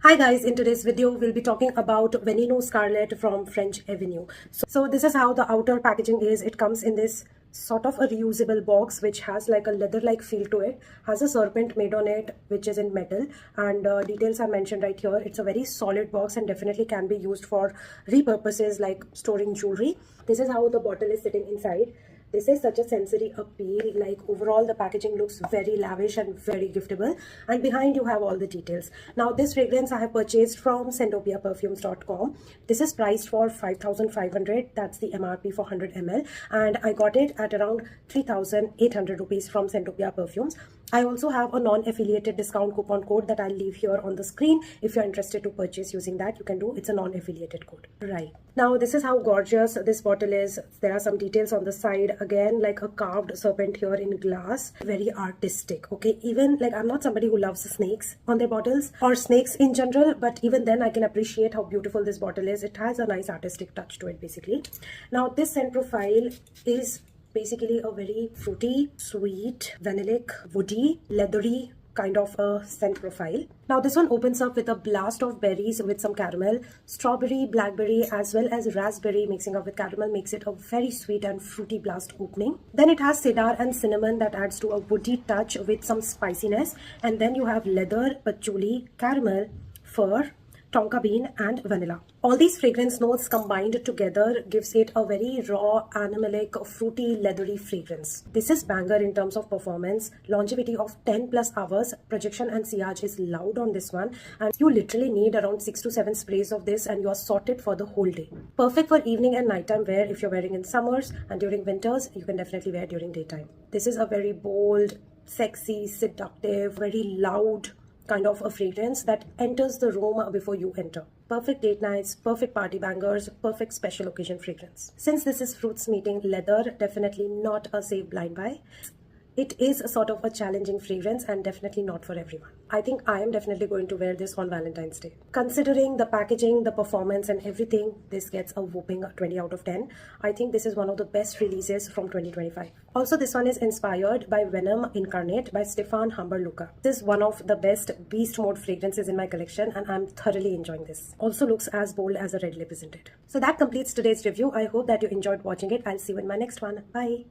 Hi guys, in today's video we'll be talking about Veneno Scarlet from French Avenue. So this is how the outer packaging is. It comes in this sort of a reusable box which has like a leather-like feel to it, has a serpent made on it which is in metal, and details are mentioned right here. It's a very solid box and definitely can be used for repurposes like storing jewelry. This is how the bottle is sitting inside. This is such a sensory appeal. Like overall the packaging looks very lavish and very giftable, and behind you have all the details. Now this fragrance I have purchased from ScentopiaPerfumes.com. This is priced for 5,500. That's the MRP for 100 ml, and I got it at around 3,800 rupees from Scentopia Perfumes. I also have a non-affiliated discount coupon code that I'll leave here on the screen. If you're interested to purchase using that, you can do. It's a non-affiliated code. Right. Now this is how gorgeous this bottle is. There are some details on the side. Again, like a carved serpent here in glass. Very artistic. Okay. Even like I'm not somebody who loves snakes on their bottles or snakes in general, but even then I can appreciate how beautiful this bottle is. It has a nice artistic touch to it basically. Now this scent profile is basically a very fruity, sweet, vanillic, woody, leathery kind of a scent profile. Now this one opens up with a blast of berries with some caramel, strawberry, blackberry as well as raspberry mixing up with caramel makes it a very sweet and fruity blast opening. Then it has cedar and cinnamon that adds to a woody touch with some spiciness, and then you have leather, patchouli, caramel, fir, tonka bean and vanilla. All these fragrance notes combined together gives it a very raw, animalic, fruity, leathery fragrance. This is banger in terms of performance, longevity of 10 plus hours, projection and sillage is loud on this one, and you literally need around 6 to 7 sprays of this and you are sorted for the whole day. Perfect for evening and nighttime wear if you're wearing in summers, and during winters you can definitely wear during daytime. This is a very bold, sexy, seductive, very loud kind of a fragrance that enters the room before you enter. Perfect date nights, perfect party bangers, perfect special occasion fragrance. Since this is fruits meeting leather, definitely not a safe blind buy. It is a sort of a challenging fragrance and definitely not for everyone. I think I am definitely going to wear this on Valentine's Day. Considering the packaging, the performance and everything, this gets a whopping 20 out of 10. I think this is one of the best releases from 2025. Also, this one is inspired by Venom Incarnate by Stefan Humberluca. This is one of the best beast mode fragrances in my collection and I'm thoroughly enjoying this. Also looks as bold as a red lip, isn't it? So that completes today's review. I hope that you enjoyed watching it. I'll see you in my next one. Bye.